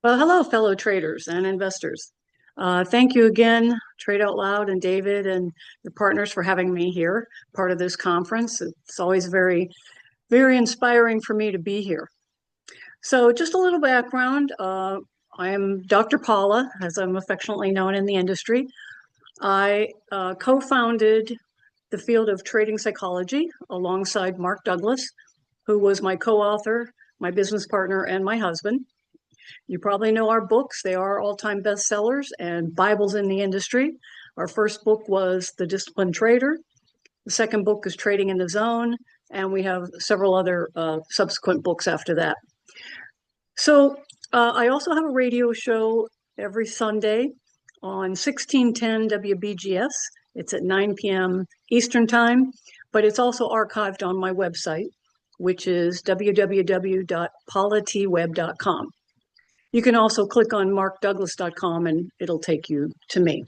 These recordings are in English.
Well, hello, fellow traders and investors. Thank you again, TradeOutLoud and David and your partners for having me here, part of this conference. It's always very, very inspiring for me to be here. So just a little background. I am Dr. Paula, as I'm affectionately known in the industry. I co-founded the field of trading psychology alongside Mark Douglas, who was my co-author, my business partner, and my husband. You probably know our books. They are all-time bestsellers and Bibles in the industry. Our first book was The Disciplined Trader. The second book is Trading in the Zone, and we have several other subsequent books after that. So I also have a radio show every Sunday on 1610 WBGS. It's at 9 p.m. Eastern Time, but it's also archived on my website, which is www.paulatwebb.com. You can also click on markdouglas.com and it'll take you to me.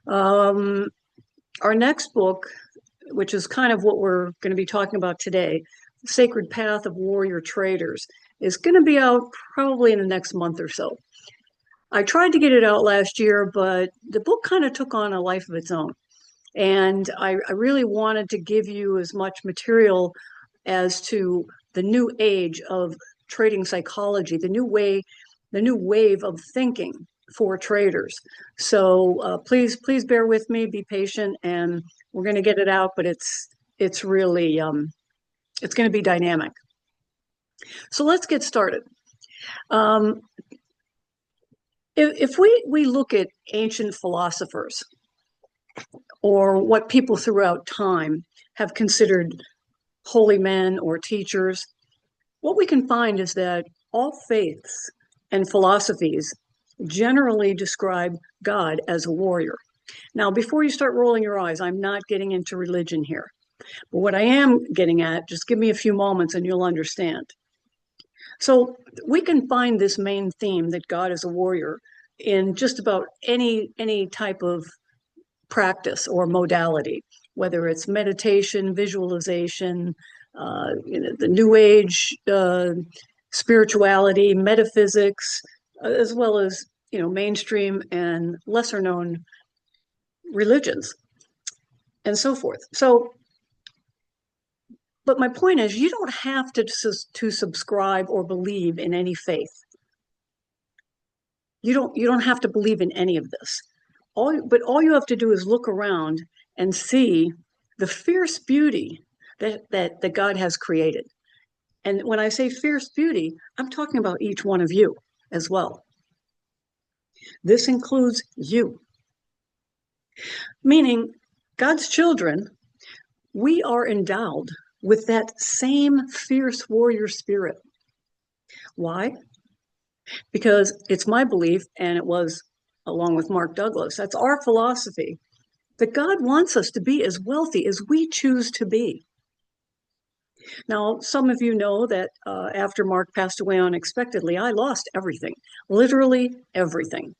Our next book, which is kind of what we're going to be talking about today, The Sacred Path of Warrior Traders, is going to be out probably in the next month or so. I tried to get it out last year, but the book kind of took on a life of its own. And I really wanted to give you as much material as to the new age of trading psychology, the new wave of thinking for traders. So please bear with me, be patient, and we're going to get it out. But it's really it's going to be dynamic. So let's get started. If we look at ancient philosophers, or what people throughout time have considered holy men or teachers, what we can find is that all faiths and philosophies generally describe God as a warrior. Now, before you start rolling your eyes, I'm not getting into religion here. But what I am getting at, just give me a few moments and you'll understand. So we can find this main theme that God is a warrior in just about any type of practice or modality, whether it's meditation, visualization, the New Age spirituality, metaphysics, as well as mainstream and lesser known religions, and so forth. So, but my point is, you don't have to subscribe or believe in any faith. You don't have to believe in any of this. But all you have to do is look around and see the fierce beauty that God has created. And when I say fierce beauty, I'm talking about each one of you as well. This includes you. Meaning, God's children, we are endowed with that same fierce warrior spirit. Why? Because it's my belief, and it was along with Mark Douglas, that's our philosophy, that God wants us to be as wealthy as we choose to be. Now, some of you know that after Mark passed away unexpectedly, I lost everything, literally everything.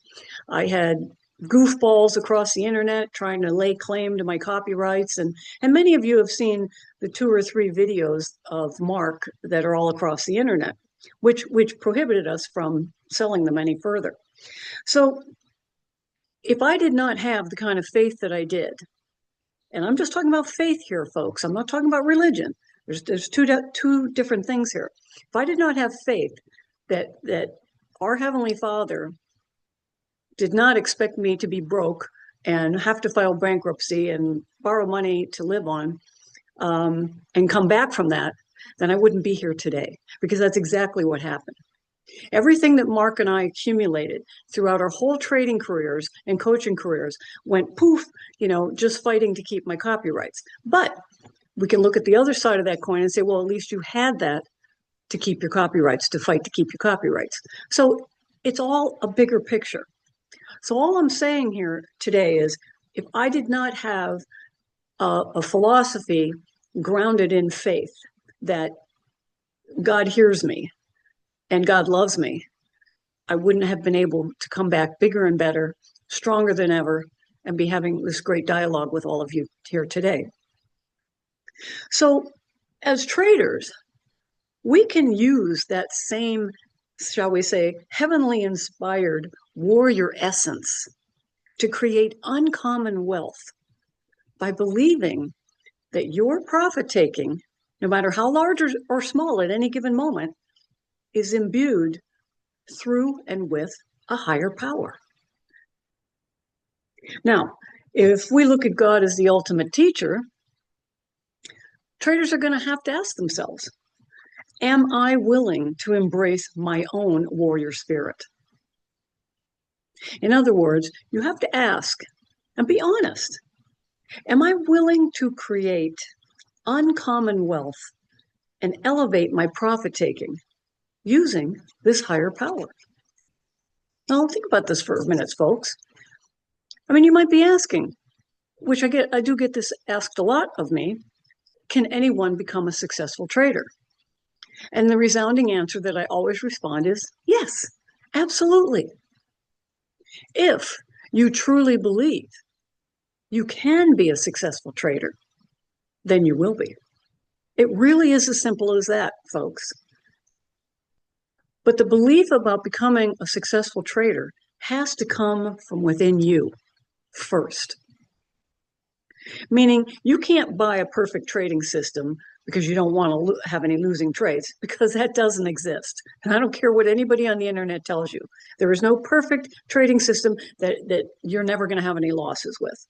I had goofballs across the internet trying to lay claim to my copyrights, and many of you have seen the 2 or 3 videos of Mark that are all across the internet, which prohibited us from selling them any further. So if I did not have the kind of faith that I did, and I'm just talking about faith here, folks, I'm not talking about religion. There's two different things here. If I did not have faith that our Heavenly Father did not expect me to be broke and have to file bankruptcy and borrow money to live on, and come back from that, then I wouldn't be here today, because that's exactly what happened. Everything that Mark and I accumulated throughout our whole trading careers and coaching careers went poof, just fighting to keep my copyrights. But we can look at the other side of that coin and say, well, at least you had that to keep your copyrights, to fight to keep your copyrights. So it's all a bigger picture. So all I'm saying here today is, if I did not have a philosophy grounded in faith that God hears me and God loves me, I wouldn't have been able to come back bigger and better, stronger than ever, and be having this great dialogue with all of you here today. So as traders, we can use that same shall we say, heavenly inspired warrior essence to create uncommon wealth by believing that your profit taking, no matter how large or small at any given moment, is imbued through and with a higher power. Now, if we look at God as the ultimate teacher, traders are going to have to ask themselves, am I willing to embrace my own warrior spirit? In other words, you have to ask and be honest. Am I willing to create uncommon wealth and elevate my profit taking using this higher power? Now, think about this for a minute, folks. I mean, you might be asking, which I do get this asked a lot of me, can anyone become a successful trader? And the resounding answer that I always respond is yes, absolutely. If you truly believe you can be a successful trader, then you will be. It really is as simple as that, folks. But the belief about becoming a successful trader has to come from within you first. Meaning you can't buy a perfect trading system because you don't want to have any losing trades, because that doesn't exist. And I don't care what anybody on the internet tells you. There is no perfect trading system that you're never going to have any losses with.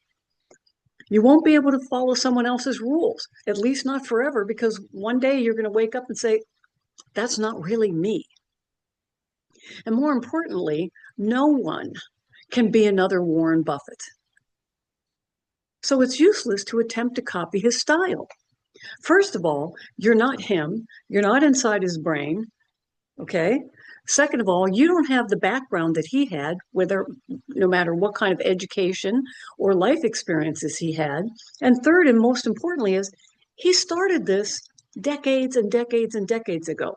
You won't be able to follow someone else's rules, at least not forever, because one day you're going to wake up and say, that's not really me. And more importantly, no one can be another Warren Buffett. So it's useless to attempt to copy his style. First of all, you're not him. You're not inside his brain. Okay. Second of all, you don't have the background that he had, no matter what kind of education or life experiences he had. And third, and most importantly, is he started this decades and decades and decades ago.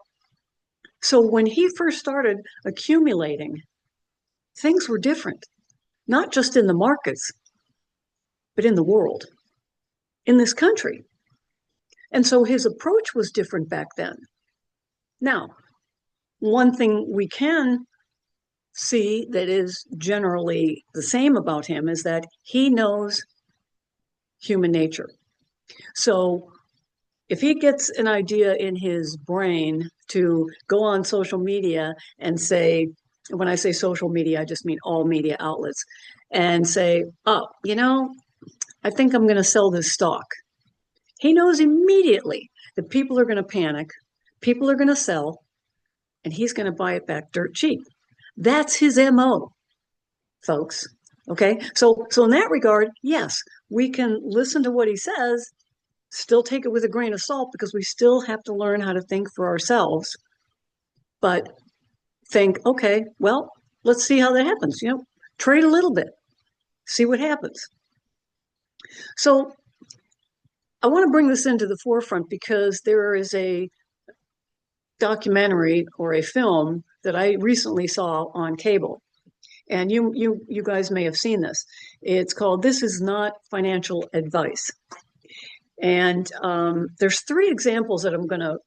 So when he first started accumulating, things were different, not just in the markets, but in the world, in this country. And so his approach was different back then. Now, one thing we can see that is generally the same about him is that he knows human nature. So if he gets an idea in his brain to go on social media and say, when I say social media, I just mean all media outlets, and say, oh, I think I'm going to sell this stock. He knows immediately that people are going to panic, people are going to sell, and he's going to buy it back dirt cheap. That's his MO, folks. Okay. So in that regard, yes, we can listen to what he says, still take it with a grain of salt, because we still have to learn how to think for ourselves. But think, okay, well, let's see how that happens. Trade a little bit, see what happens. So I want to bring this into the forefront because there is a documentary or a film that I recently saw on cable. And you guys may have seen this. It's called This Is Not Financial Advice. And there's 3 examples that I'm going to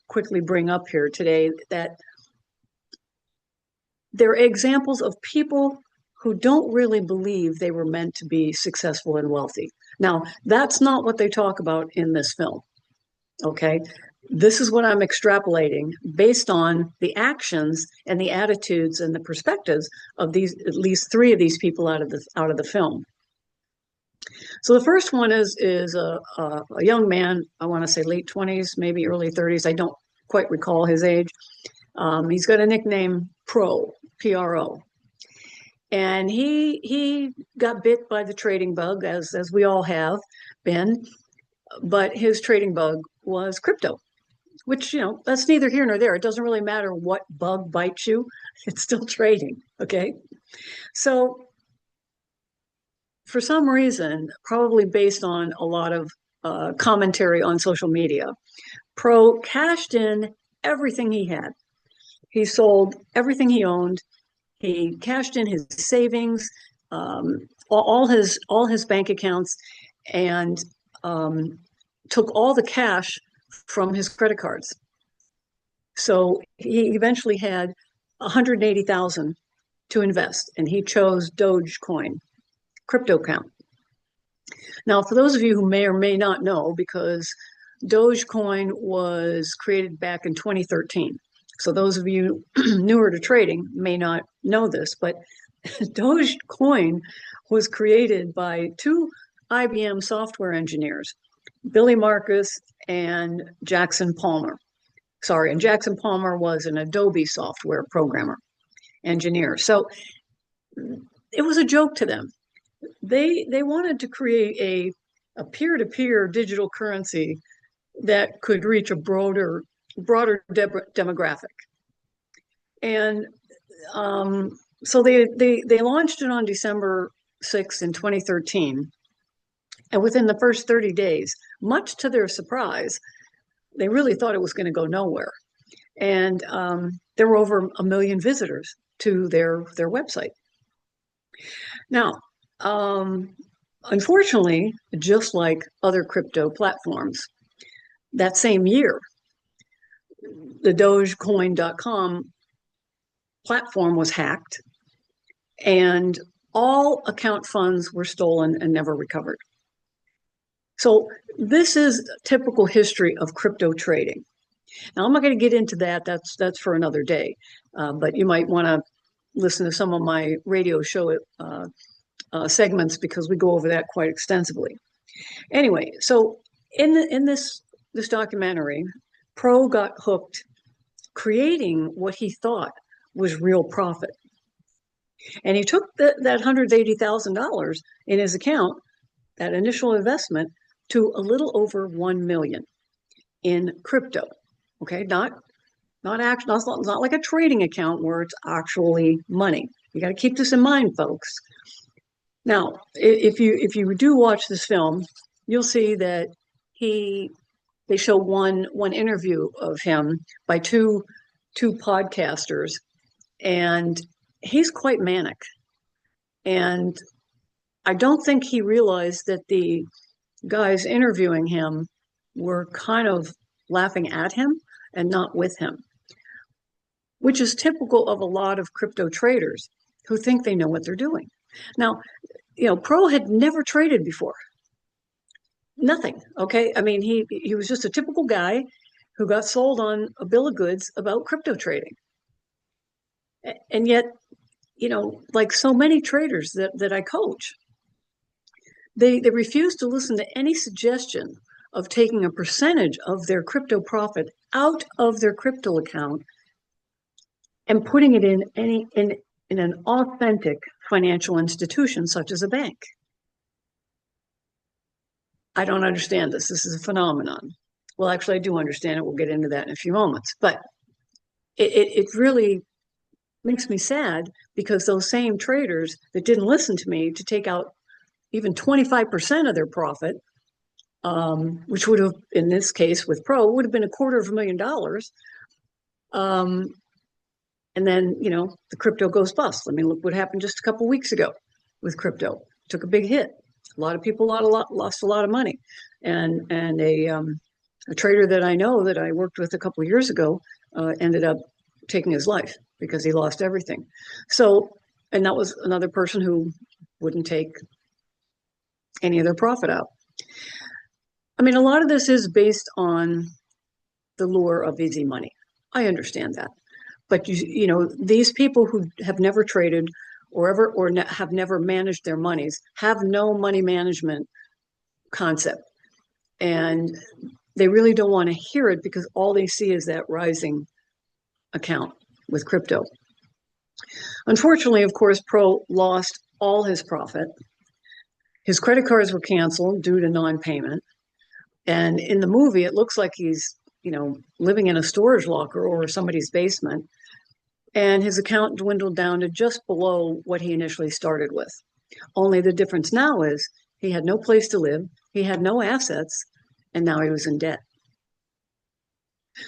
quickly bring up here today that they're examples of people who don't really believe they were meant to be successful and wealthy. Now, that's not what they talk about in this film, okay? This is what I'm extrapolating based on the actions and the attitudes and the perspectives of at least 3 of these people out of the film. So the first one is a young man, I want to say late 20s, maybe early 30s. I don't quite recall his age. He's got a nickname, Pro, P-R-O. And he got bit by the trading bug, as we all have been, but his trading bug was crypto, which, that's neither here nor there. It doesn't really matter what bug bites you. It's still trading, okay? So for some reason, probably based on a lot of commentary on social media, Pro cashed in everything he had. He sold everything he owned. He cashed in his savings, all his bank accounts, and took all the cash from his credit cards. So he eventually had 180,000 to invest, and he chose Dogecoin, crypto account. Now, for those of you who may or may not know, because Dogecoin was created back in 2013. So those of you newer to trading may not know this, but Dogecoin was created by two IBM software engineers, Billy Marcus and Jackson Palmer. Sorry, and Jackson Palmer was an Adobe software programmer, engineer. So it was a joke to them. They wanted to create a peer-to-peer digital currency that could reach a broader demographic. And so they launched it on December 6th in 2013. And within the first 30 days, much to their surprise, they really thought it was going to go nowhere. And there were over 1 million visitors to their website. Now, unfortunately, just like other crypto platforms, that same year, the Dogecoin.com platform was hacked, and all account funds were stolen and never recovered. So this is typical history of crypto trading. Now, I'm not going to get into that. That's for another day. But you might want to listen to some of my radio show segments, because we go over that quite extensively. Anyway, so in this documentary, Pro got hooked creating what he thought was real profit. And he took that $180,000 in his account, that initial investment, to a little over 1 million in crypto. Okay, not like a trading account where it's actually money. You got to keep this in mind, folks. Now, if you do watch this film, you'll see that they show one interview of him by two podcasters, and he's quite manic. And I don't think he realized that the guys interviewing him were kind of laughing at him and not with him, which is typical of a lot of crypto traders who think they know what they're doing. Now, Pro had never traded before. Nothing. Okay. I mean, he was just a typical guy who got sold on a bill of goods about crypto trading. And yet, like so many traders that I coach, they refuse to listen to any suggestion of taking a percentage of their crypto profit out of their crypto account and putting it in an authentic financial institution such as a bank. I don't understand this. This is a phenomenon. Well, actually, I do understand it. We'll get into that in a few moments. But it really makes me sad, because those same traders that didn't listen to me to take out even 25% of their profit, which would have, in this case with Pro, would have been $250,000. And then, the crypto goes bust. I mean, look what happened just a couple of weeks ago with crypto. Took a big hit. A lot of people lost a lot of money. And a trader that I know that I worked with a couple of years ago ended up taking his life because he lost everything. So, and that was another person who wouldn't take any of their profit out. I mean, a lot of this is based on the lure of easy money. I understand that. But these people who have never traded or have never managed their monies have no money management concept. And they really don't want to hear it, because all they see is that rising account with crypto. Unfortunately, of course, Pro lost all his profit. His credit cards were canceled due to non-payment. And in the movie, it looks like he's, living in a storage locker or somebody's basement. And his account dwindled down to just below what he initially started with. Only the difference now is he had no place to live, he had no assets, and now he was in debt.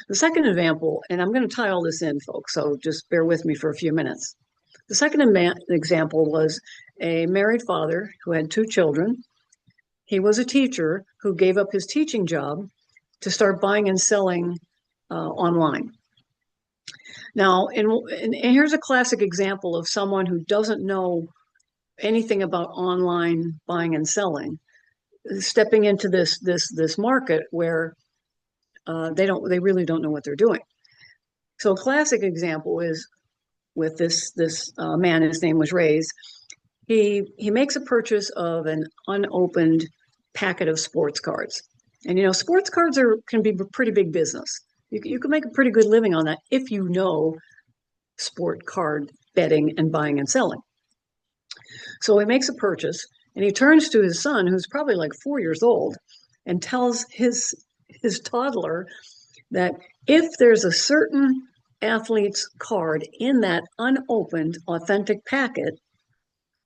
The second example, and I'm going to tie all this in, folks, so just bear with me for a few minutes. The second example was a married father who had 2 children. He was a teacher who gave up his teaching job to start buying and selling online. Now, and here's a classic example of someone who doesn't know anything about online buying and selling, stepping into this market where they really don't know what they're doing. So a classic example is with this man. His name was Ray's. He makes a purchase of an unopened packet of sports cards, and sports cards can be a pretty big business. You can make a pretty good living on that if you know sport card betting and buying and selling. So he makes a purchase, and he turns to his son, who's probably like 4 years old, and tells his toddler that if there's a certain athlete's card in that unopened, authentic packet,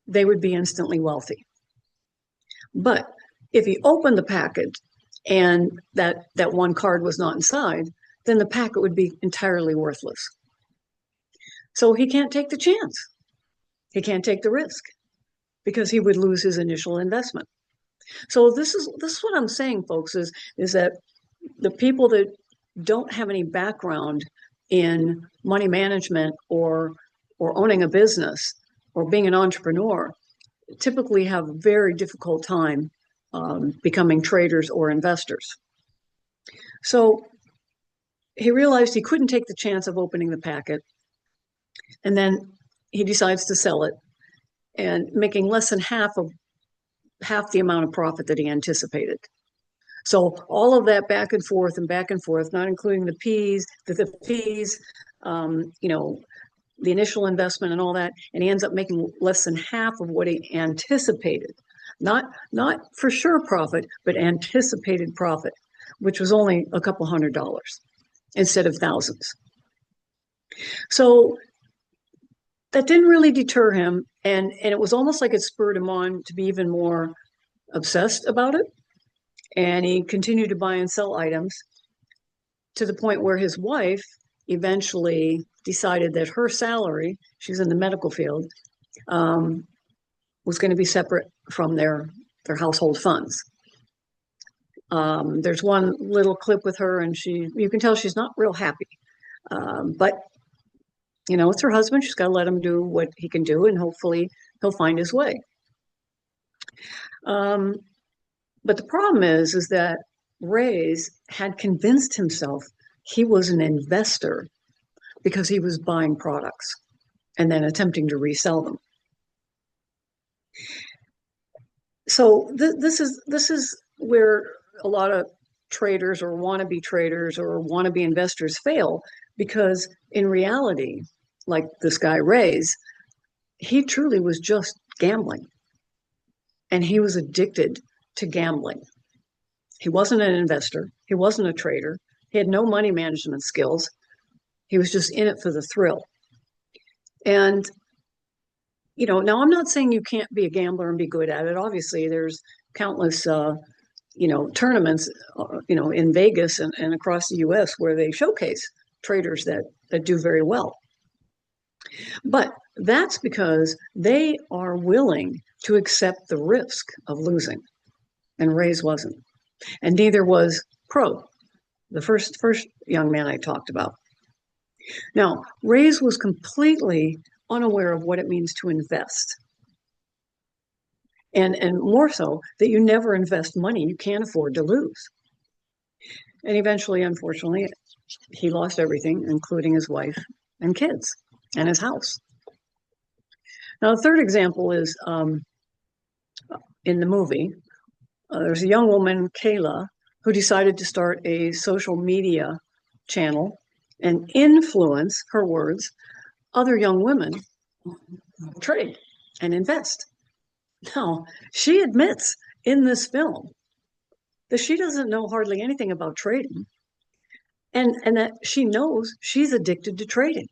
they would be instantly wealthy. But if he opened the packet and that one card was not inside, then the packet would be entirely worthless. So he can't take the chance. He can't take the risk because he would lose his initial investment. So this is what I'm saying, folks, is that the people that don't have any background in money management or owning a business or being an entrepreneur typically have a very difficult time becoming traders or investors. So he realized he couldn't take the chance of opening the packet, and then he decides to sell it, and making less than half the amount of profit that he anticipated. So all of that back and forth, not including the fees, the initial investment and all that, and he ends up making less than half of what he anticipated. Not for sure profit, but anticipated profit, which was only a couple $100 instead of thousands. So that didn't really deter him, and it was almost like it spurred him on to be even more obsessed about it. And he continued to buy and sell items to the point where his wife eventually decided that her salary, she's in the medical field, was going to be separate from their household funds. There's one little clip with her, and you can tell she's not real happy. But it's her husband. She's got to let him do what he can do, and hopefully he'll find his way. But the problem is that Ray's had convinced himself he was an investor because he was buying products and then attempting to resell them. So this is where a lot of traders or wannabe traders or wannabe investors fail, because in reality, like this guy Ray's, he truly was just gambling, and he was addicted to gambling. He wasn't an investor. He wasn't a trader. He had no money management skills. He was just in it for the thrill. And, now I'm not saying you can't be a gambler and be good at it. Obviously, there's countless, tournaments, in Vegas and across the U.S. where they showcase traders that do very well. But that's because they are willing to accept the risk of losing. And Ray's wasn't. And neither was Pro, the first young man I talked about. Now, Ray's was completely unaware of what it means to invest. And more so, that you never invest money you can't afford to lose. And eventually, unfortunately, he lost everything, including his wife and kids and his house. Now, the third example is in the movie. There's a young woman, Kayla, who decided to start a social media channel and influence, her words, other young women trade and invest. Now, she admits in this film that she doesn't know hardly anything about trading, and that she knows she's addicted to trading.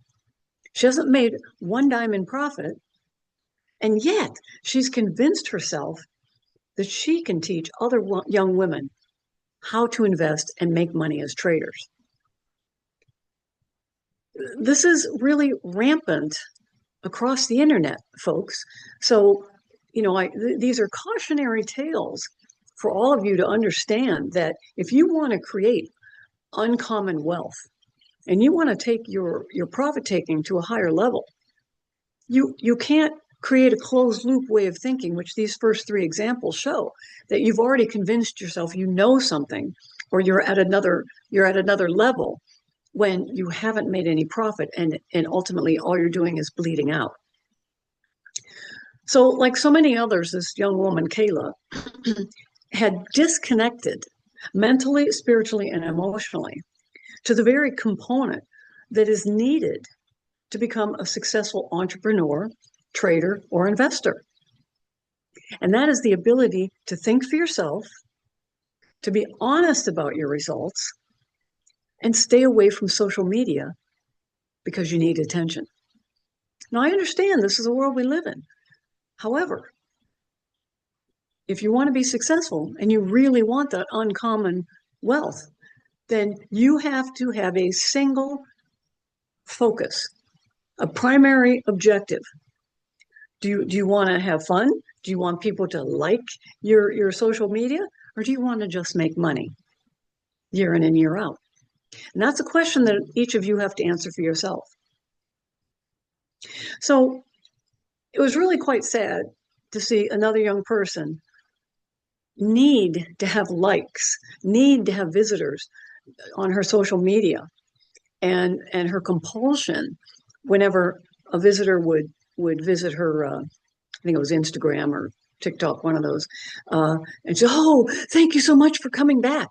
She hasn't made one dime in profit, and yet she's convinced herself that she can teach other young women how to invest and make money as traders. This is really rampant across the internet, folks. So, these are cautionary tales for all of you to understand that if you want to create uncommon wealth and you want to take your profit taking to a higher level, you can't create a closed loop way of thinking, which these first three examples show, that you've already convinced yourself you know something, or you're at another level when you haven't made any profit, and ultimately all you're doing is bleeding out. So like so many others, this young woman, Kayla, had disconnected mentally, spiritually, and emotionally to the very component that is needed to become a successful entrepreneur, trader, or investor. And that is the ability to think for yourself, to be honest about your results, and stay away from social media because you need attention. Now, I understand this is the world we live in. However, if you want to be successful and you really want that uncommon wealth, then you have to have a single focus, a primary objective. Do you want to have fun? Do you want people to like your social media? Or do you want to just make money year in and year out? And that's a question that each of you have to answer for yourself. So it was really quite sad to see another young person need to have likes, need to have visitors on her social media, and her compulsion whenever a visitor would visit her, I think it was Instagram or TikTok, one of those, and say, "Oh, thank you so much for coming back."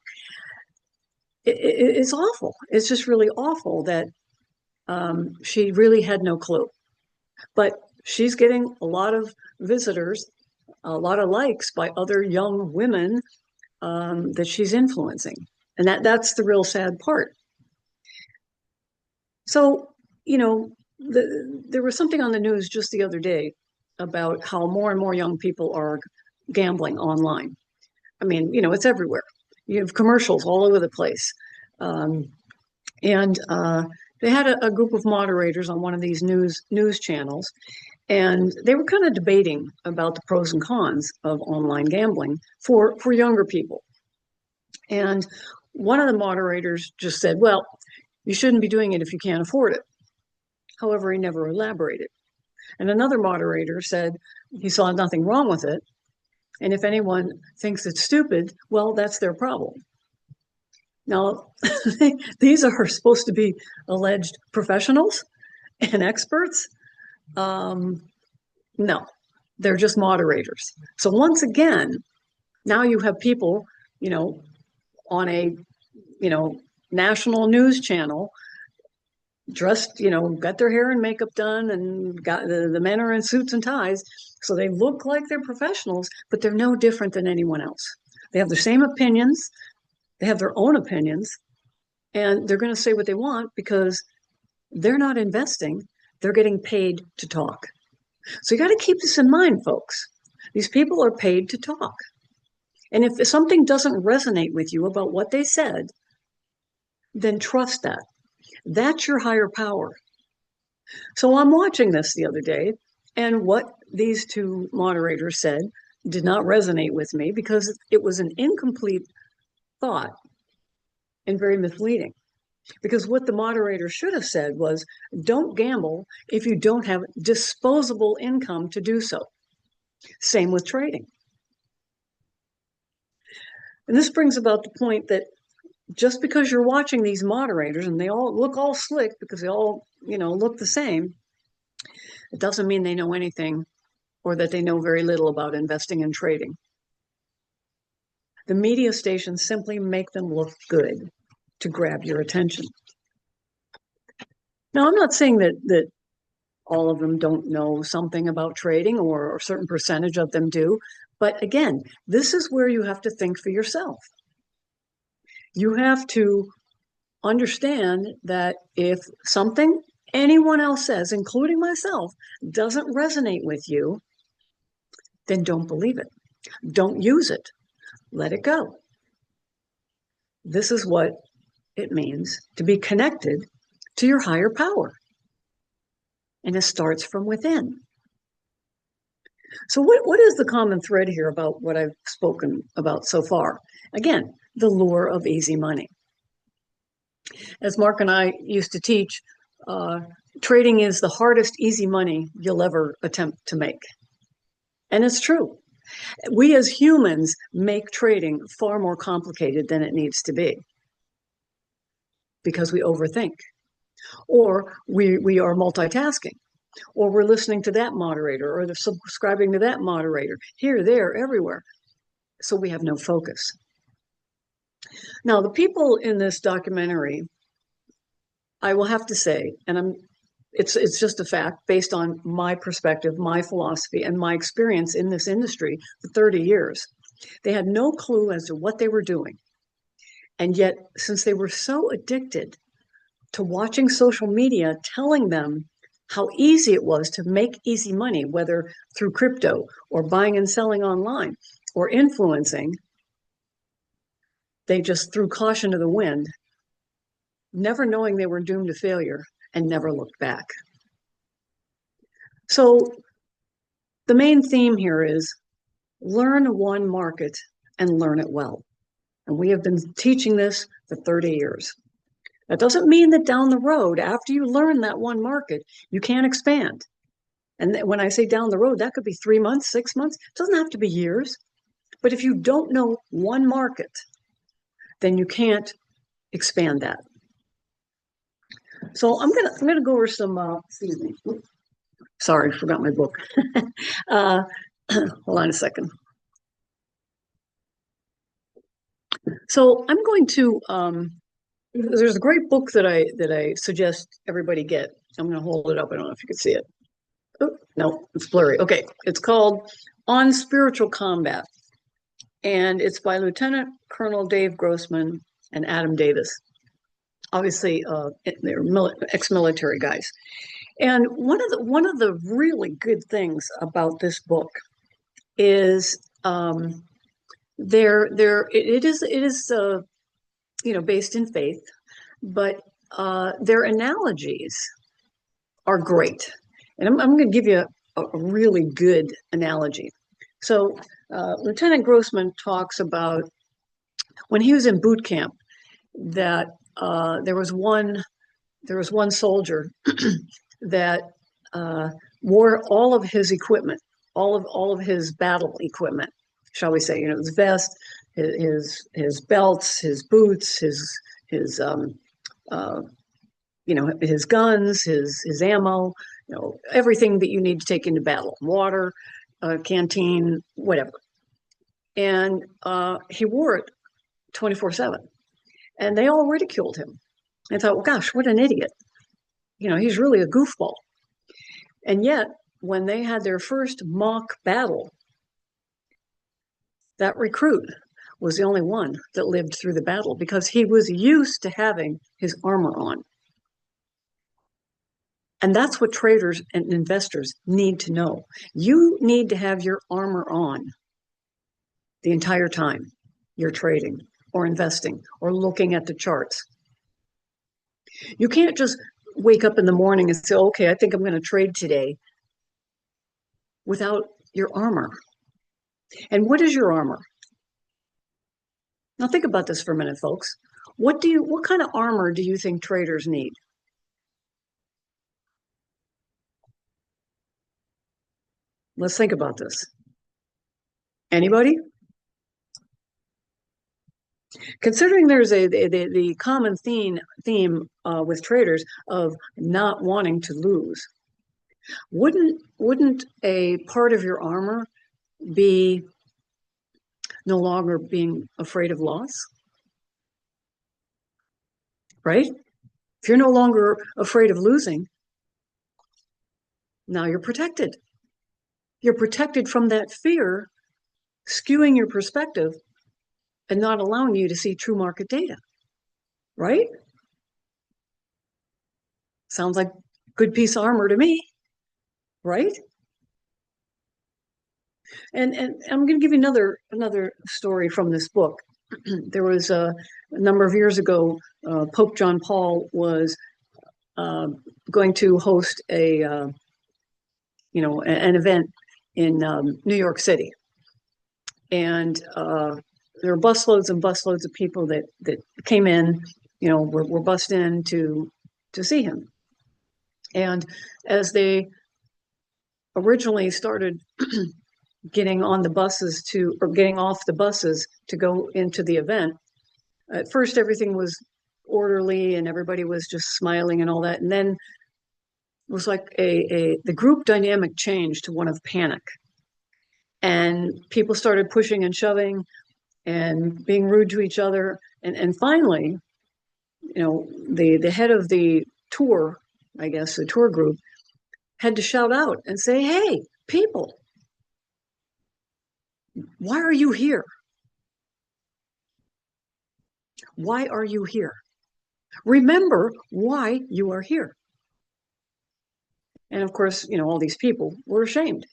It's awful. It's just really awful that she really had no clue. But she's getting a lot of visitors, a lot of likes by other young women that she's influencing. And that's the real sad part. So, there was something on the news just the other day about how more and more young people are gambling online. I mean, it's everywhere. You have commercials all over the place. And they had a group of moderators on one of these news channels, and they were kind of debating about the pros and cons of online gambling for younger people. And one of the moderators just said, "Well, you shouldn't be doing it if you can't afford it." However, he never elaborated. And another moderator said he saw nothing wrong with it. And if anyone thinks it's stupid, well, that's their problem. Now, these are supposed to be alleged professionals and experts. No, they're just moderators. So once again, now you have people, on a, national news channel, dressed, got their hair and makeup done, and got the men are in suits and ties. So they look like they're professionals, but they're no different than anyone else. They have the same opinions. They have their own opinions, and they're going to say what they want because they're not investing. They're getting paid to talk. So you got to keep this in mind, folks. These people are paid to talk. And if something doesn't resonate with you about what they said, then trust that. That's your higher power. So I'm watching this the other day, and what these two moderators said did not resonate with me because it was an incomplete thought and very misleading. Because what the moderator should have said was, don't gamble if you don't have disposable income to do so. Same with trading. And this brings about the point that just because you're watching these moderators and they all look all slick because they all, look the same, it doesn't mean they know anything or that they know very little about investing and trading. The media stations simply make them look good to grab your attention. Now, I'm not saying that all of them don't know something about trading, or a certain percentage of them do. But again, this is where you have to think for yourself. You have to understand that if something anyone else says, including myself, doesn't resonate with you, then don't believe it. Don't use it. Let it go. This is what it means to be connected to your higher power. And it starts from within. So what is the common thread here about what I've spoken about so far? Again, the lure of easy money. As Mark and I used to teach, uh, trading is the hardest easy money you'll ever attempt to make. And it's true. We as humans make trading far more complicated than it needs to be because we overthink, or we are multitasking, or we're listening to that moderator, or they're subscribing to that moderator, here, there, everywhere. So we have no focus. Now, the people in this documentary, I will have to say, and it's just a fact based on my perspective, my philosophy, and my experience in this industry for 30 years. They had no clue as to what they were doing. And yet, since they were so addicted to watching social media telling them how easy it was to make easy money, whether through crypto or buying and selling online or influencing, they just threw caution to the wind, never knowing they were doomed to failure, and never looked back. So the main theme here is learn one market and learn it well. And we have been teaching this for 30 years. That doesn't mean that down the road, after you learn that one market, you can't expand. And when I say down the road, that could be 3 months, 6 months. It doesn't have to be years. But if you don't know one market, then you can't expand that. So I'm gonna go over some. Excuse me. Sorry, forgot my book. Hold on a second. So I'm going to. There's a great book that I suggest everybody get. I'm going to hold it up. I don't know if you can see it. Oh, no, it's blurry. Okay, it's called On Spiritual Combat, and it's by Lieutenant Colonel Dave Grossman and Adam Davis. Obviously, they're ex-military guys. And one of the really good things about this book is it is based in faith, but their analogies are great. And I'm going to give you a really good analogy. So Lieutenant Grossman talks about when he was in boot camp that there was one soldier that wore all of his equipment, all of his battle equipment, shall we say, his vest, his belts, his boots, his guns, his ammo, everything that you need to take into battle, water, canteen, whatever. And he wore it 24/7. And they all ridiculed him. I thought, well, gosh, what an idiot. He's really a goofball. And yet, when they had their first mock battle, that recruit was the only one that lived through the battle because he was used to having his armor on. And that's what traders and investors need to know. You need to have your armor on the entire time you're trading or investing or looking at the charts. You can't just wake up in the morning and say, okay, I think I'm going to trade today without your armor. And what is your armor? Now think about this for a minute, folks. What kind of armor do you think traders need? Let's think about this. Anybody? Considering there's the common theme with traders of not wanting to lose, wouldn't a part of your armor be no longer being afraid of loss? Right? If you're no longer afraid of losing, now you're protected. You're protected from that fear skewing your perspective and not allowing you to see true market data. Right? Sounds like a good piece of armor to me. Right? And I'm going to give you another story from this book. There was a number of years ago, Pope John Paul was going to host an event in New York City, and there were busloads and busloads of people that came in were bussed in to see him. And as they originally started getting on the buses or getting off the buses to go into the event, at first everything was orderly and everybody was just smiling and all that. And then it was like the group dynamic changed to one of panic. And people started pushing and shoving and being rude to each other. And finally, the head of the tour, I guess, the tour group, had to shout out and say, "Hey, people, why are you here? Why are you here? Remember why you are here." And of course, all these people were ashamed.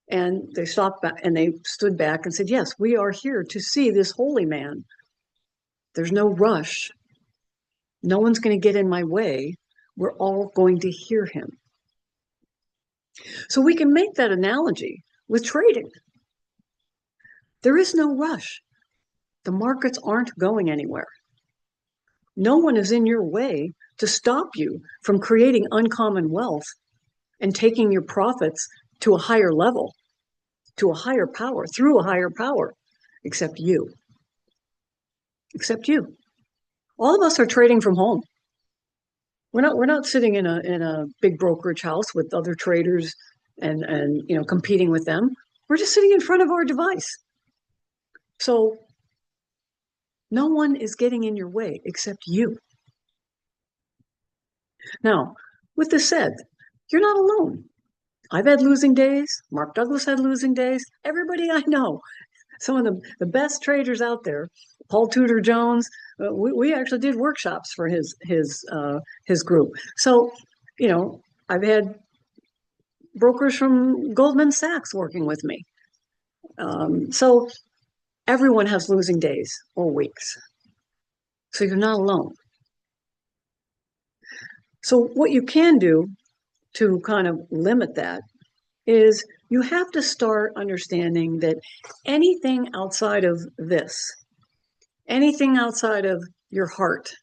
And they stopped back and they stood back and said, "Yes, we are here to see this holy man. There's no rush. No one's going to get in my way. We're all going to hear him." So we can make that analogy with trading. There is no rush. The markets aren't going anywhere. No one is in your way to stop you from creating uncommon wealth and taking your profits to a higher level, to a higher power, through a higher power, except you. Except you. All of us are trading from home. We're not sitting in a big brokerage house with other traders and competing with them. We're just sitting in front of our device. So no one is getting in your way except you. Now, with this said, you're not alone. I've had losing days. Mark Douglas had losing days. Everybody I know, some of the best traders out there, Paul Tudor Jones, we actually did workshops for his group. So, I've had brokers from Goldman Sachs working with me. So everyone has losing days or weeks. So you're not alone. So what you can do to kind of limit that is you have to start understanding that anything outside of this, anything outside of your heart,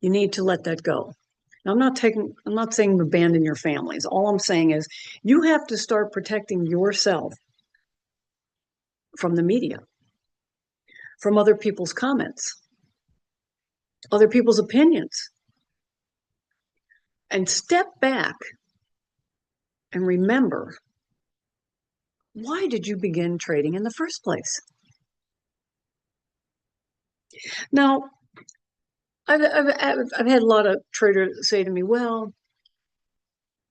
you need to let that go. Now, I'm not saying abandon your families. All I'm saying is you have to start protecting yourself from the media, from other people's comments, other people's opinions, and step back and remember, why did you begin trading in the first place? Now, I've had a lot of traders say to me, "Well,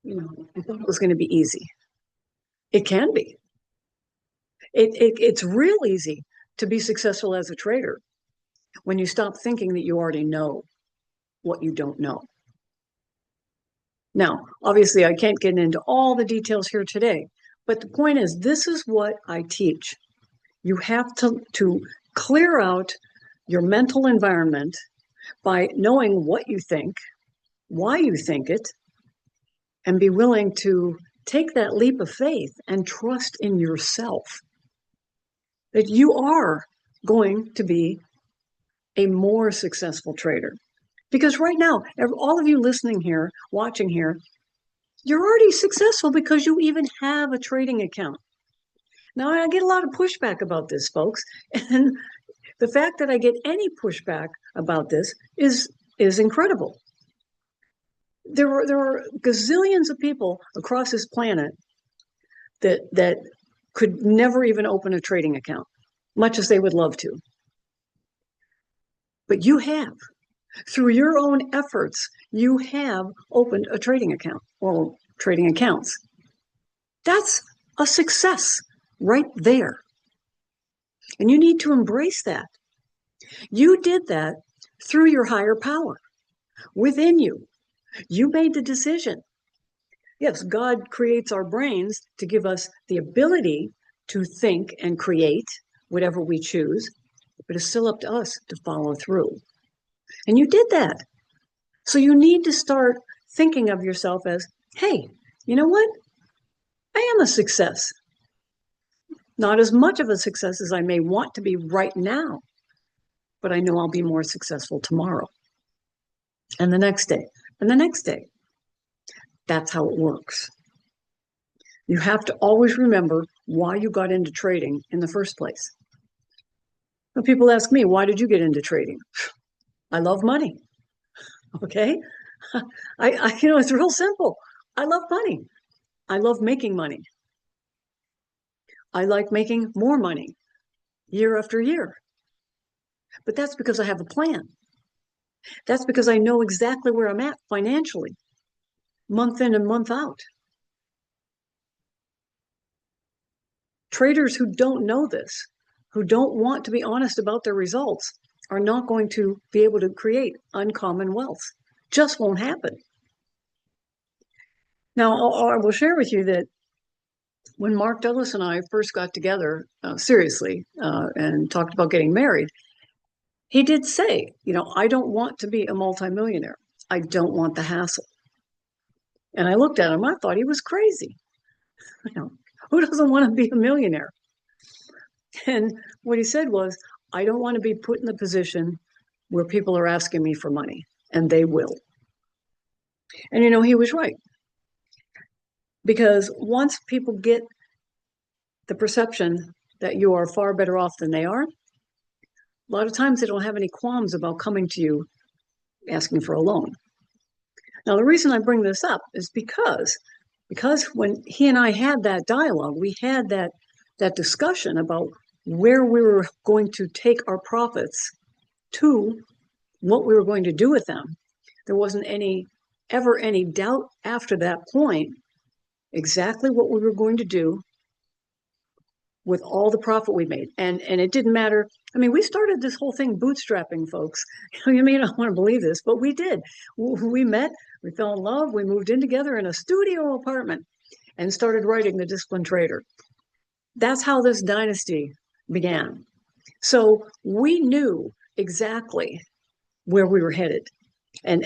I thought it was going to be easy." It can be. It's real easy to be successful as a trader when you stop thinking that you already know what you don't know. Now, obviously, I can't get into all the details here today, but the point is, this is what I teach. You have to clear out your mental environment by knowing what you think, why you think it, and be willing to take that leap of faith and trust in yourself that you are going to be a more successful trader. Because right now, all of you listening here, watching here, you're already successful because you even have a trading account. Now, I get a lot of pushback about this, folks. And the fact that I get any pushback about this is incredible. There are gazillions of people across this planet that could never even open a trading account, much as they would love to. But you have. Through your own efforts, you have opened a trading account or trading accounts. That's a success right there. And you need to embrace that. You did that through your higher power within you. You made the decision. Yes, God creates our brains to give us the ability to think and create whatever we choose, but it's still up to us to follow through. And you did that. So you need to start thinking of yourself as, hey, you know what? I am a success. Not as much of a success as I may want to be right now, but I know I'll be more successful tomorrow and the next day and the next day. That's how it works. You have to always remember why you got into trading in the first place. When people ask me, why did you get into trading? I love money. Okay. It's real simple. I love money. I love making money. I like making more money year after year. But that's because I have a plan. That's because I know exactly where I'm at financially, month in and month out. Traders who don't know this, who don't want to be honest about their results, are not going to be able to create uncommon wealth. Just won't happen. Now, I will share with you that when Mark Douglas and I first got together, seriously, and talked about getting married, he did say, I don't want to be a multimillionaire. I don't want the hassle. And I looked at him, I thought he was crazy. Who doesn't want to be a millionaire? And what he said was, I don't want to be put in the position where people are asking me for money, and they will. And he was right. Because once people get the perception that you are far better off than they are, a lot of times they don't have any qualms about coming to you asking for a loan. Now, the reason I bring this up is because when he and I had that dialogue, we had that discussion about where we were going to take our profits to, what we were going to do with them. There wasn't ever any doubt after that point exactly what we were going to do with all the profit we made. And it didn't matter. I mean, we started this whole thing bootstrapping, folks. You may not want to believe this, but we did. We met, we fell in love, we moved in together in a studio apartment and started writing The Disciplined Trader. That's how this dynasty began. So we knew exactly where we were headed. And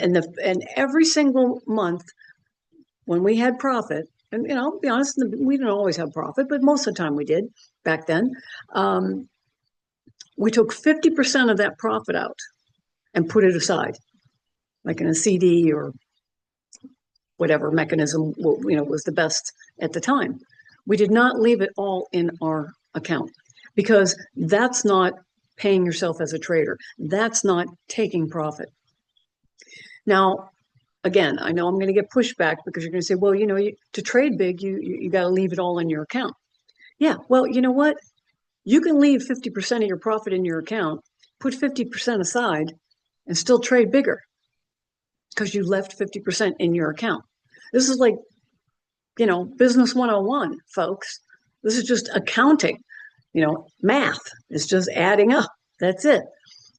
every single month when we had profit, and I'll be honest, we didn't always have profit, but most of the time we did back then. We took 50% of that profit out and put it aside, like in a CD or whatever mechanism was the best at the time. We did not leave it all in our account, because that's not paying yourself as a trader. That's not taking profit. Now, again, I know I'm going to get pushback because you're going to say, well, to trade big, you got to leave it all in your account. Yeah, well, you know what? You can leave 50% of your profit in your account, put 50% aside, and still trade bigger because you left 50% in your account. This is like, business 101, folks. This is just accounting. Math is just adding up. That's it.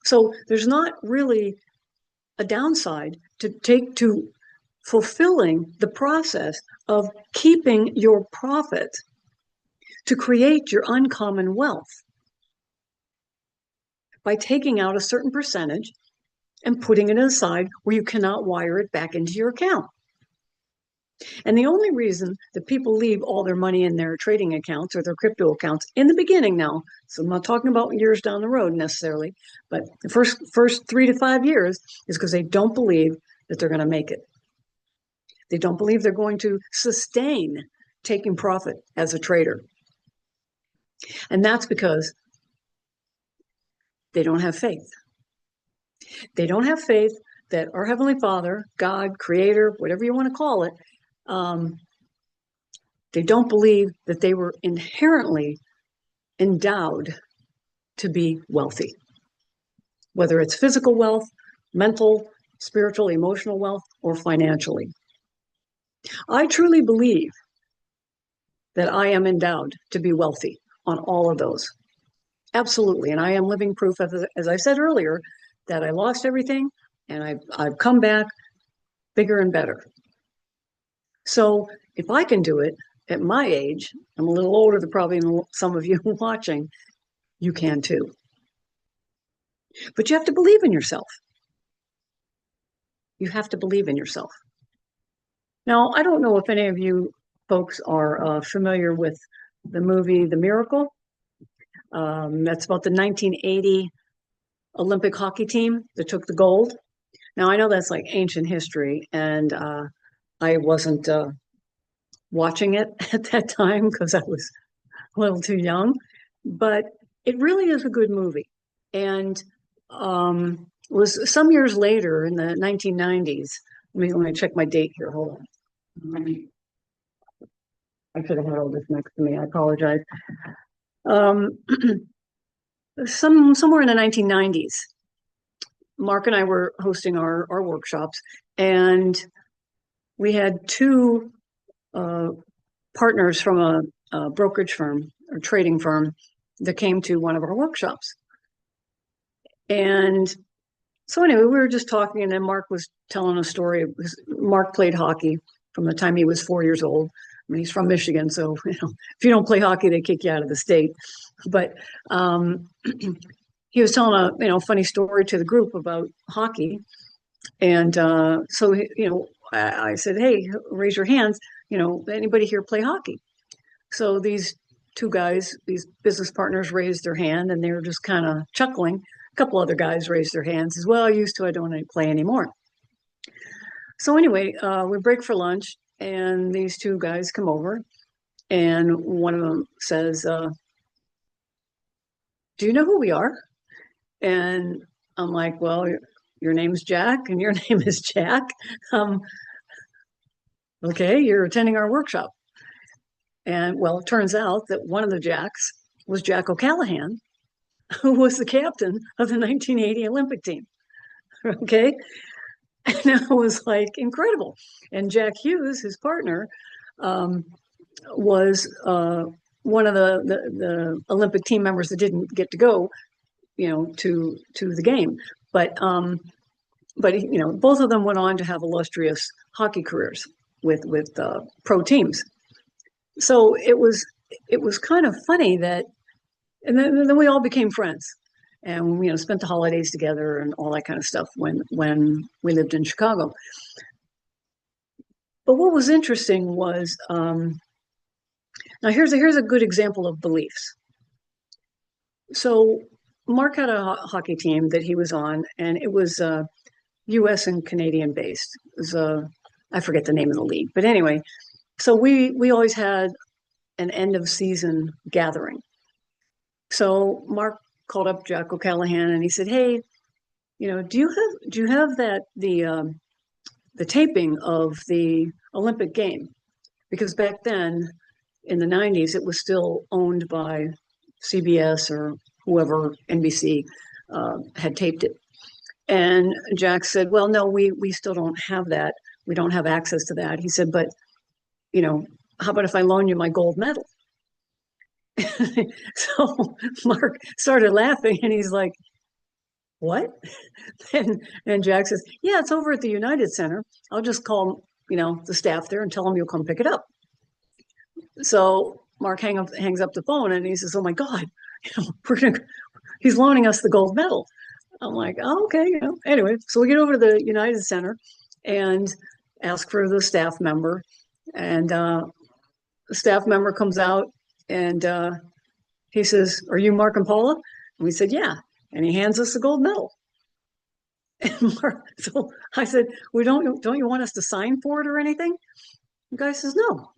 So there's not really a downside to fulfilling the process of keeping your profit to create your uncommon wealth by taking out a certain percentage and putting it aside where you cannot wire it back into your account. And the only reason that people leave all their money in their trading accounts or their crypto accounts in the beginning now, so I'm not talking about years down the road necessarily, but the first 3 to 5 years is because they don't believe that they're going to make it. They don't believe they're going to sustain taking profit as a trader. And that's because they don't have faith. They don't have faith that our Heavenly Father, God, Creator, whatever you want to call it, they don't believe that they were inherently endowed to be wealthy, whether it's physical wealth, mental, spiritual, emotional wealth, or financially. I truly believe that I am endowed to be wealthy on all of those. Absolutely. And I am living proof, as I said earlier, that I lost everything and I've come back bigger and better. So if I can do it at my age, I'm a little older than probably some of you watching, you can too. But you have to believe in yourself. You have to believe in yourself. Now, I don't know if any of you folks are familiar with the movie The Miracle. That's about the 1980 Olympic hockey team that took the gold. Now, I know that's like ancient history, and I wasn't watching it at that time because I was a little too young, but it really is a good movie. And was some years later in the 1990s. Let me check my date here. Hold on. I should have had all this next to me. I apologize. Um, somewhere in the 1990s, Mark and I were hosting our workshops, and we had two partners from a brokerage firm or trading firm that came to one of our workshops. And so anyway, we were just talking, and then Mark was telling a story. Mark played hockey from the time he was 4 years old. I mean, he's from Michigan, so if you don't play hockey, they kick you out of the state. But he was telling a funny story to the group about hockey, and so I said, "Hey, raise your hands. Anybody here play hockey?" So these two guys, these business partners, raised their hand, and they were just kind of chuckling. A couple other guys raised their hands as well. I used to. I don't play anymore. So anyway, we break for lunch, and these two guys come over, and one of them says, "Do you know who we are?" And I'm like, "Well, your name's Jack, and your name is Jack. Okay, you're attending our workshop." And well, it turns out that one of the Jacks was Jack O'Callahan, who was the captain of the 1980 Olympic team. Okay. And it was like incredible. And Jack Hughes, his partner, was one of the Olympic team members that didn't get to go, to the game. But both of them went on to have illustrious hockey careers with pro teams. So it was kind of funny that, and then we all became friends, and spent the holidays together and all that kind of stuff when we lived in Chicago. But what was interesting was now here's a good example of beliefs. So Mark had a hockey team that he was on, and it was U.S. and Canadian based. It was I forget the name of the league, but anyway. So we always had an end of season gathering. So Mark called up Jack O'Callahan and he said, "Hey, do you have the taping of the Olympic game?" Because back then in the 90s it was still owned by CBS or whoever, NBC, had taped it. And Jack said, "Well, no, we still don't have that. We don't have access to that." He said, "But how about if I loan you my gold medal?" So Mark started laughing and he's like, "What?" And Jack says, "Yeah, it's over at the United Center. I'll just call, the staff there and tell them you'll come pick it up." So Mark hangs up the phone and he says, "Oh my God, he's loaning us the gold medal." I'm like, "Oh, okay." Anyway, so we get over to the United Center and ask for the staff member, and the staff member comes out and he says, "Are you Mark and Paula?" And we said, "Yeah." And he hands us the gold medal. And so I said, "Well, don't you want us to sign for it or anything?" The guy says, "No."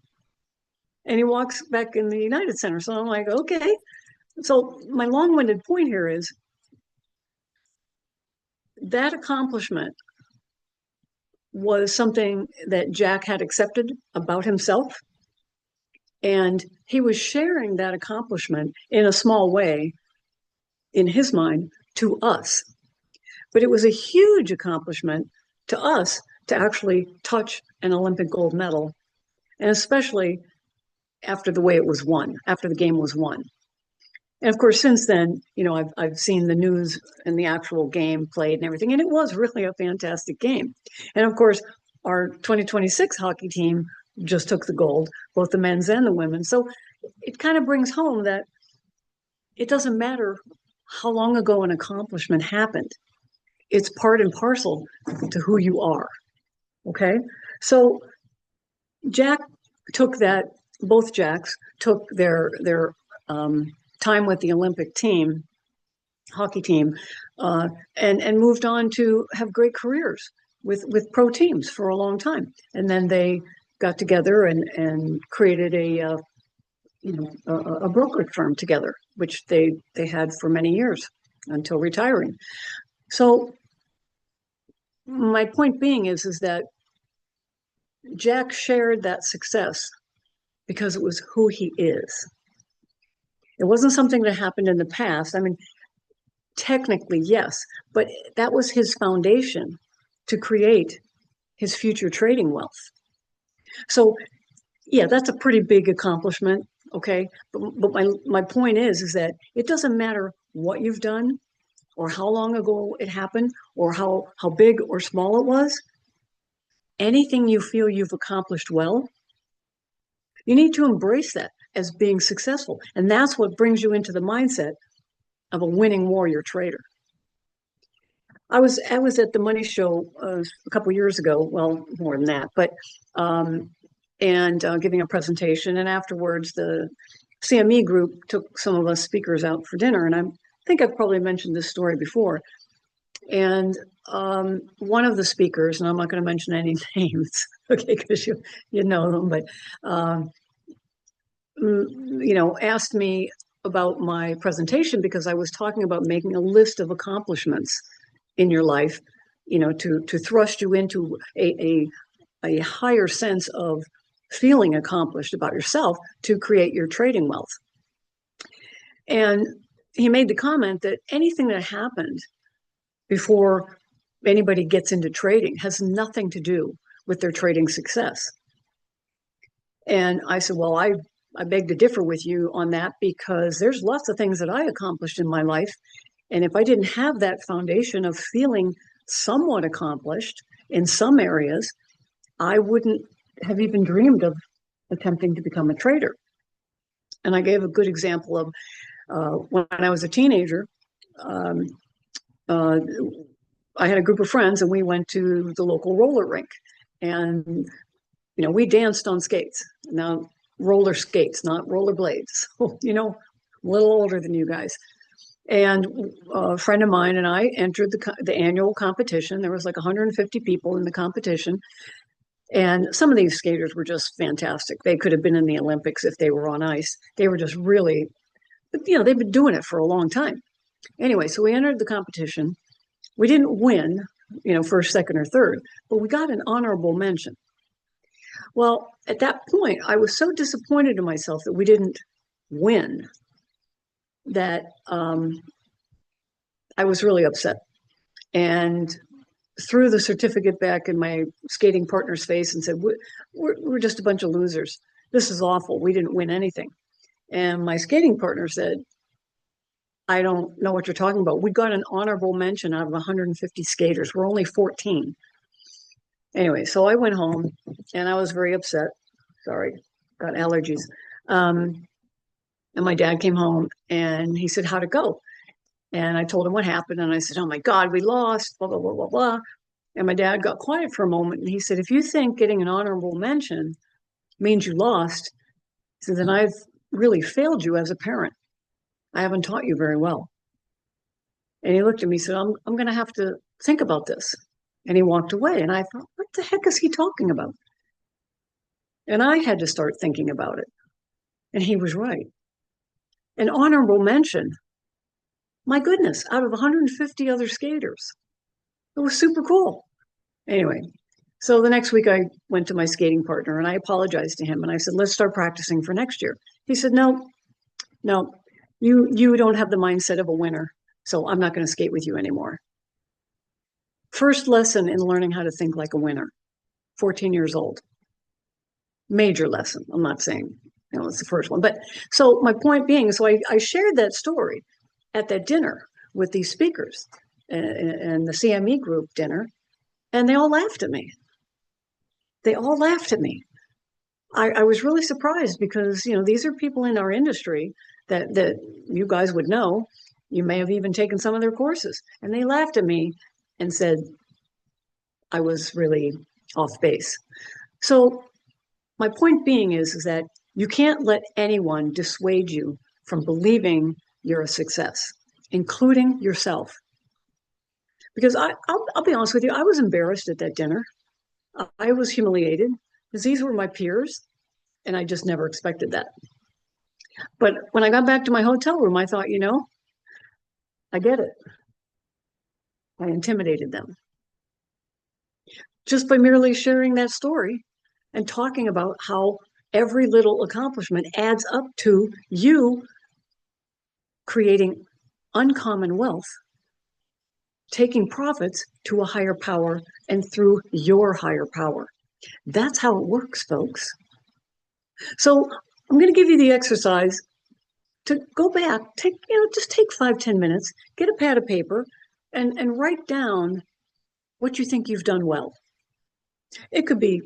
And he walks back in the United Center. So I'm like, okay. So my long-winded point here is that accomplishment was something that Jack had accepted about himself. And he was sharing that accomplishment in a small way, in his mind, to us. But it was a huge accomplishment to us to actually touch an Olympic gold medal, and especially after the way it was won, after the game was won. And of course, since then, I've seen the news and the actual game played and everything, and it was really a fantastic game. And of course, our 2026 hockey team just took the gold, both the men's and the women. So it kind of brings home that it doesn't matter how long ago an accomplishment happened. It's part and parcel to who you are. Okay. So Jack took that, both Jacks took their time with the Olympic team, hockey team, and moved on to have great careers with pro teams for a long time. And then they got together and created a brokerage firm together, which they had for many years until retiring. So my point being is that Jack shared that success because it was who he is. It wasn't something that happened in the past. I mean, technically, yes, but that was his foundation to create his future trading wealth. So, yeah, that's a pretty big accomplishment, okay? But my point is that it doesn't matter what you've done or how long ago it happened or how big or small it was. Anything you feel you've accomplished well, you need to embrace that as being successful. And that's what brings you into the mindset of a winning warrior trader. I was at the Money Show a couple years ago, well, more than that, but giving a presentation. And afterwards, the CME group took some of us speakers out for dinner. And I think I've probably mentioned this story before. And one of the speakers, and I'm not going to mention any names, okay, because you know them, but asked me about my presentation because I was talking about making a list of accomplishments in your life, to thrust you into a higher sense of feeling accomplished about yourself to create your trading wealth. And he made the comment that anything that happened before anybody gets into trading has nothing to do with their trading success. And I said, well, I beg to differ with you on that because there's lots of things that I accomplished in my life. And if I didn't have that foundation of feeling somewhat accomplished in some areas, I wouldn't have even dreamed of attempting to become a trader. And I gave a good example of when I was a teenager, I had a group of friends and we went to the local roller rink and, we danced on skates. Now, roller skates, not roller blades, a little older than you guys. And a friend of mine and I entered the annual competition. There was like 150 people in the competition. And some of these skaters were just fantastic. They could have been in the Olympics if they were on ice. They were just really, they've been doing it for a long time. Anyway, so we entered the competition. We didn't win, first, second, or third, but we got an honorable mention. Well, at that point, I was so disappointed in myself that we didn't win that I was really upset and threw the certificate back in my skating partner's face and said, we're just a bunch of losers. This is awful. We didn't win anything. And my skating partner said, I don't know what you're talking about. We got an honorable mention out of 150 skaters. We're only 14. Anyway, so I went home and I was very upset. Sorry, got allergies. And my dad came home and he said, how'd it go? And I told him what happened. And I said, oh my God, we lost, blah, blah, blah, blah, blah. And my dad got quiet for a moment. And he said, if you think getting an honorable mention means you lost, he said, then I've really failed you as a parent. I haven't taught you very well. And he looked at me and said, I'm going to have to think about this. And he walked away. And I thought, what the heck is he talking about? And I had to start thinking about it. And he was right. An honorable mention, my goodness, out of 150 other skaters. It was super cool. Anyway, so the next week I went to my skating partner and I apologized to him. And I said, let's start practicing for next year. He said, no, you don't have the mindset of a winner. So I'm not going to skate with you anymore. First lesson in learning how to think like a winner, 14 years old. Major lesson. I'm not saying, it's the first one. But so my point being, so I shared that story at that dinner with these speakers and the CME group dinner, and they all laughed at me. They all laughed at me. I was really surprised because, these are people in our industry that you guys would know. You may have even taken some of their courses. And they laughed at me and said I was really off base. So my point being is that you can't let anyone dissuade you from believing you're a success, including yourself. Because I'll be honest with you, I was embarrassed at that dinner. I was humiliated because these were my peers, and I just never expected that. But when I got back to my hotel room, I thought, I get it. I intimidated them just by merely sharing that story and talking about how every little accomplishment adds up to you creating uncommon wealth, taking profits to a higher power and through your higher power. That's how it works, folks. So I'm going to give you the exercise to go back, just take 5-10 minutes, get a pad of paper and write down what you think you've done well. It could be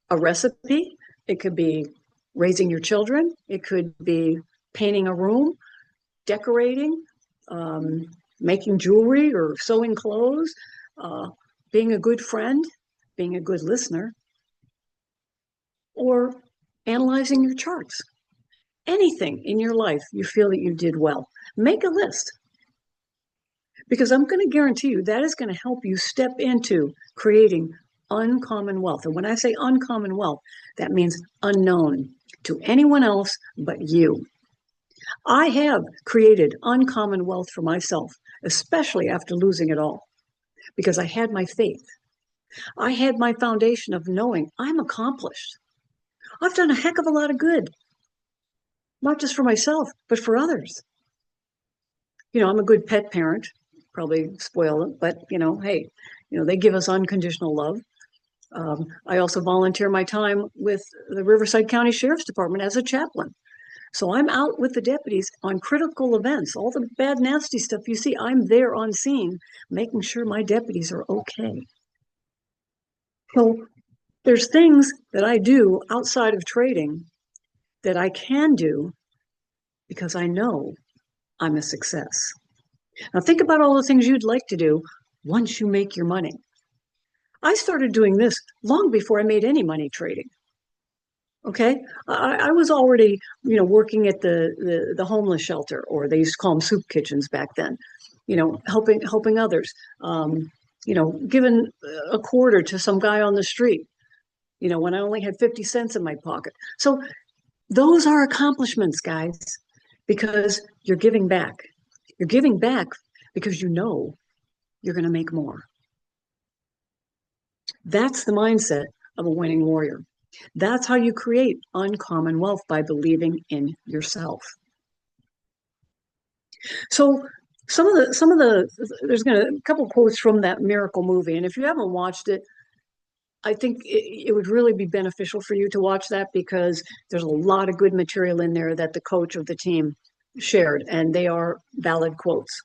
a recipe. It could be raising your children. It could be painting a room, decorating, making jewelry or sewing clothes, being a good friend, being a good listener, or analyzing your charts. Anything in your life you feel that you did well, make a list. Because I'm going to guarantee you that is going to help you step into creating uncommon wealth. And when I say uncommon wealth, that means unknown to anyone else but you. I have created uncommon wealth for myself, especially after losing it all, because I had my faith. I had my foundation of knowing I'm accomplished. I've done a heck of a lot of good, not just for myself, but for others. I'm a good pet parent, probably spoil it, but hey, they give us unconditional love. I also volunteer my time with the Riverside County Sheriff's Department as a chaplain. So I'm out with the deputies on critical events, all the bad, nasty stuff you see. I'm there on scene, making sure my deputies are okay. So there's things that I do outside of trading that I can do because I know I'm a success. Now think about all the things you'd like to do once you make your money. I started doing this long before I made any money trading. Okay, I was already, working at the homeless shelter, or they used to call them soup kitchens back then. Helping others. Giving a quarter to some guy on the street. When I only had 50 cents in my pocket. So those are accomplishments, guys, because you're giving back. You're giving back because you know you're going to make more. That's the mindset of a winning warrior. That's how you create uncommon wealth, by believing in yourself. So there's a couple quotes from that Miracle movie. And if you haven't watched it, I think it would really be beneficial for you to watch that, because there's a lot of good material in there that the coach of the team shared, and they are valid quotes.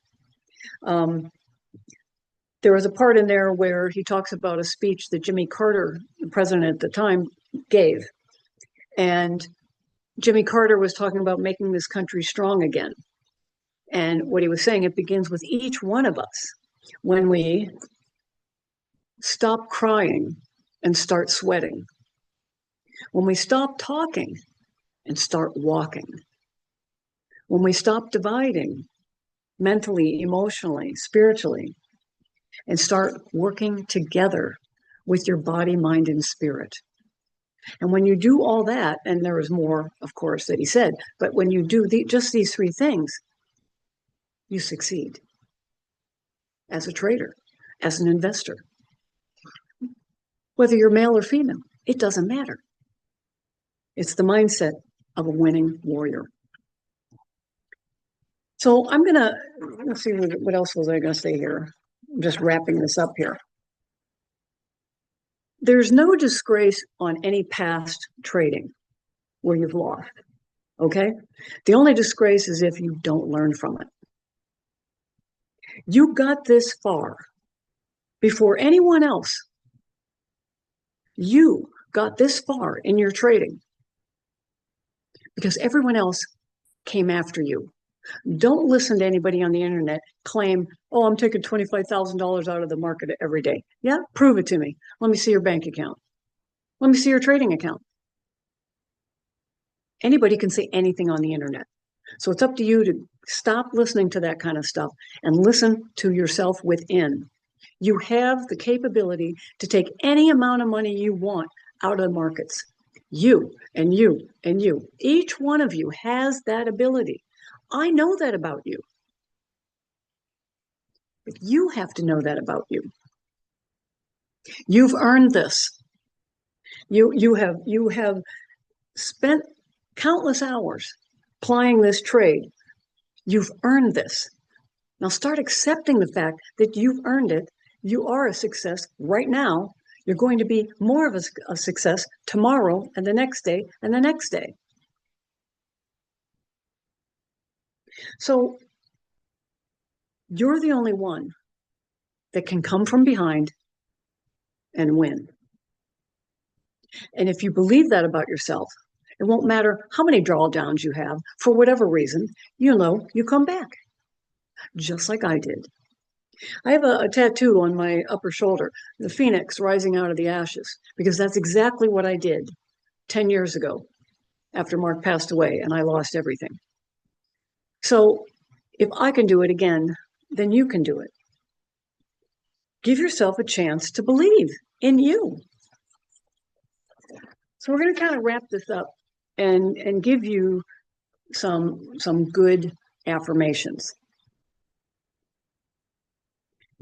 There was a part in there where he talks about a speech that Jimmy Carter, the president at the time, gave. And Jimmy Carter was talking about making this country strong again. And what he was saying, it begins with each one of us. When we stop crying and start sweating. When we stop talking and start walking. When we stop dividing mentally, emotionally, spiritually, and start working together with your body, mind, and spirit. And when you do all that, and there is more, of course, that he said, but when you do just these three things, you succeed as a trader, as an investor. Whether you're male or female, it doesn't matter. It's the mindset of a winning warrior. So let's see, what else was I going to say here? I'm just wrapping this up here. There's no disgrace on any past trading where you've lost, okay? The only disgrace is if you don't learn from it. You got this far before anyone else. You got this far in your trading because everyone else came after you. Don't listen to anybody on the internet claim, oh, I'm taking $25,000 out of the market every day. Yeah, prove it to me. Let me see your bank account. Let me see your trading account. Anybody can say anything on the internet. So it's up to you to stop listening to that kind of stuff and listen to yourself within. You have the capability to take any amount of money you want out of the markets. You and you and you. Each one of you has that ability. I know that about you. But you have to know that about you. You've earned this. You have spent countless hours plying this trade. You've earned this. Now start accepting the fact that you've earned it. You are a success right now. You're going to be more of a success tomorrow and the next day and the next day. So you're the only one that can come from behind and win. And if you believe that about yourself, it won't matter how many drawdowns you have, for whatever reason, you come back, just like I did. I have a tattoo on my upper shoulder, the phoenix rising out of the ashes, because that's exactly what I did 10 years ago after Mark passed away and I lost everything. So if I can do it again, then you can do it. Give yourself a chance to believe in you. So we're going to kind of wrap this up and give you some good affirmations.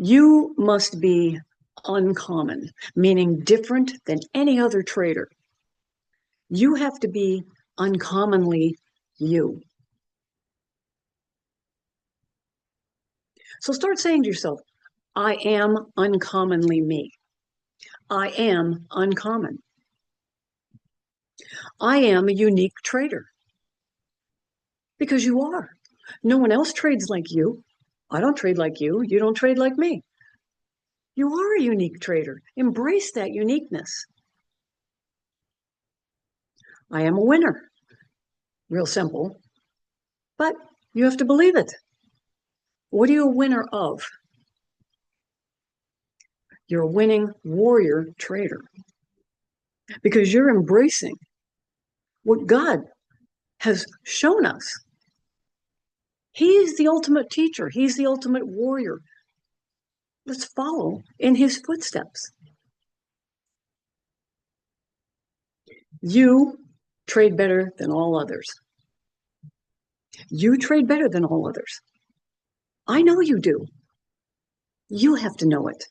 You must be uncommon, meaning different than any other trader. You have to be uncommonly you. So start saying to yourself, I am uncommonly me. I am uncommon. I am a unique trader. Because you are. No one else trades like you. I don't trade like you. You don't trade like me. You are a unique trader. Embrace that uniqueness. I am a winner. Real simple. But you have to believe it. What are you a winner of? You're a winning warrior trader. Because you're embracing what God has shown us. He's the ultimate teacher. He's the ultimate warrior. Let's follow in his footsteps. You trade better than all others. You trade better than all others. I know you do. You have to know it.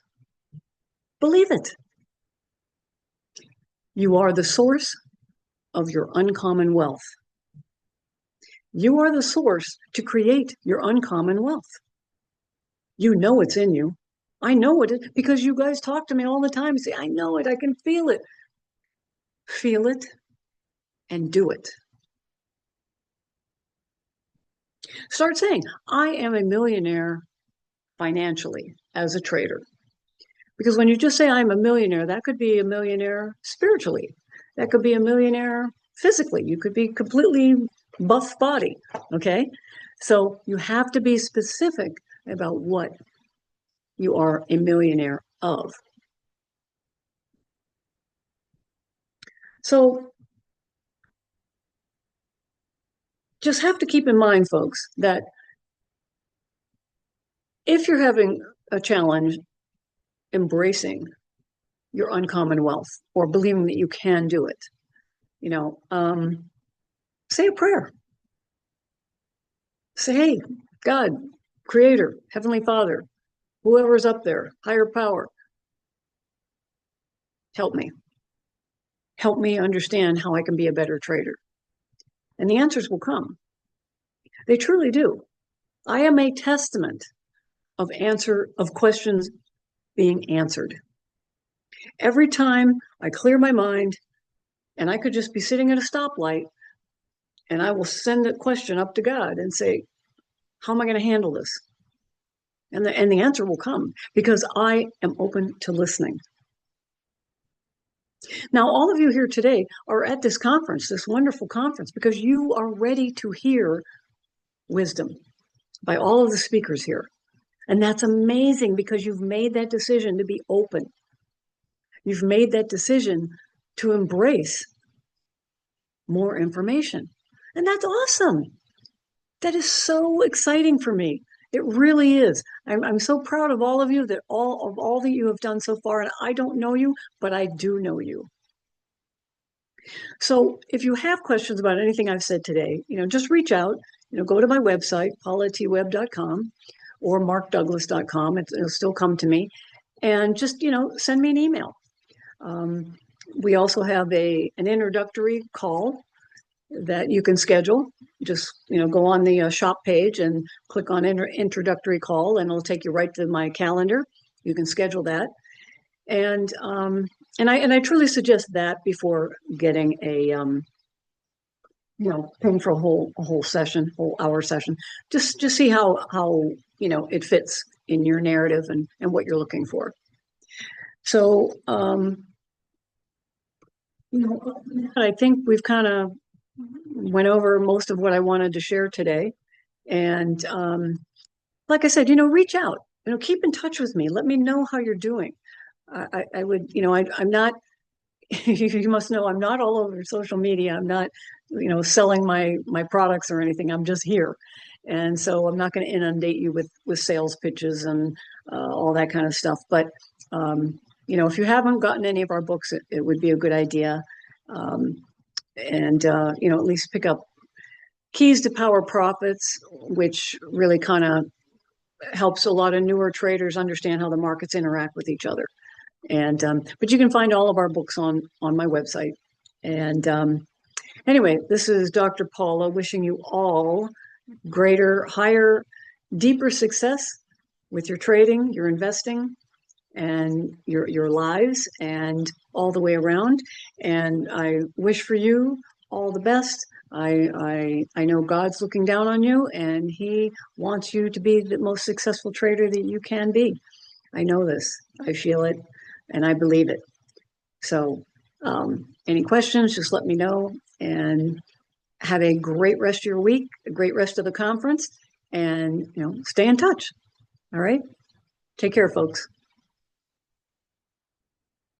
Believe it. You are the source of your uncommon wealth. You are the source to create your uncommon wealth. You know it's in you. I know it because you guys talk to me all the time and say, I know it, I can feel it. Feel it and do it. Start saying, I am a millionaire financially as a trader. Because when you just say I'm a millionaire, that could be a millionaire spiritually. That could be a millionaire physically. You could be completely buff body, okay? So you have to be specific about what you are a millionaire of. So just have to keep in mind, folks, that if you're having a challenge embracing your uncommon wealth or believing that you can do it, say a prayer. Say, hey, God, Creator, Heavenly Father, whoever's up there, higher power, help me. Help me understand how I can be a better trader. And the answers will come. They truly do. I am a testament of questions being answered. Every time I clear my mind, and I could just be sitting at a stoplight, and I will send a question up to God and say, how am I going to handle this? And the answer will come because I am open to listening. Now, all of you here today are at this conference, this wonderful conference, because you are ready to hear wisdom by all of the speakers here. And that's amazing because you've made that decision to be open. You've made that decision to embrace more information. And that's awesome. That is so exciting for me. It really is. I'm so proud of all of you, that all that you have done so far. And I don't know you, but I do know you. So if you have questions about anything I've said today, just reach out. Go to my website, paulatwebb.com or markdouglas.com. It'll still come to me. And just, send me an email. We also have an introductory call that you can schedule. Just, go on the shop page and click on introductory call, and it'll take you right to my calendar. You can schedule that. And I truly suggest that before getting paying for a whole session, whole hour session. Just see how it fits in your narrative and what you're looking for. So I think we've kind of went over most of what I wanted to share today. And like I said, reach out, keep in touch with me. Let me know how you're doing. I would, I'm not, you must know I'm not all over social media. I'm not, selling my products or anything. I'm just here. And so I'm not going to inundate you with sales pitches and all that kind of stuff. But, if you haven't gotten any of our books, it would be a good idea. And at least pick up Keys to Power Profits, which really kind of helps a lot of newer traders understand how the markets interact with each other. And but you can find all of our books on my website. And anyway, this is Dr. Paula wishing you all greater, higher, deeper success with your trading, your investing, and your lives, and all the way around. And I wish for you all the best. I know God's looking down on you, and He wants you to be the most successful trader that you can be. I know this. I feel it, and I believe it. So, any questions, just let me know, and have a great rest of your week, a great rest of the conference, and stay in touch. All right. Take care, folks.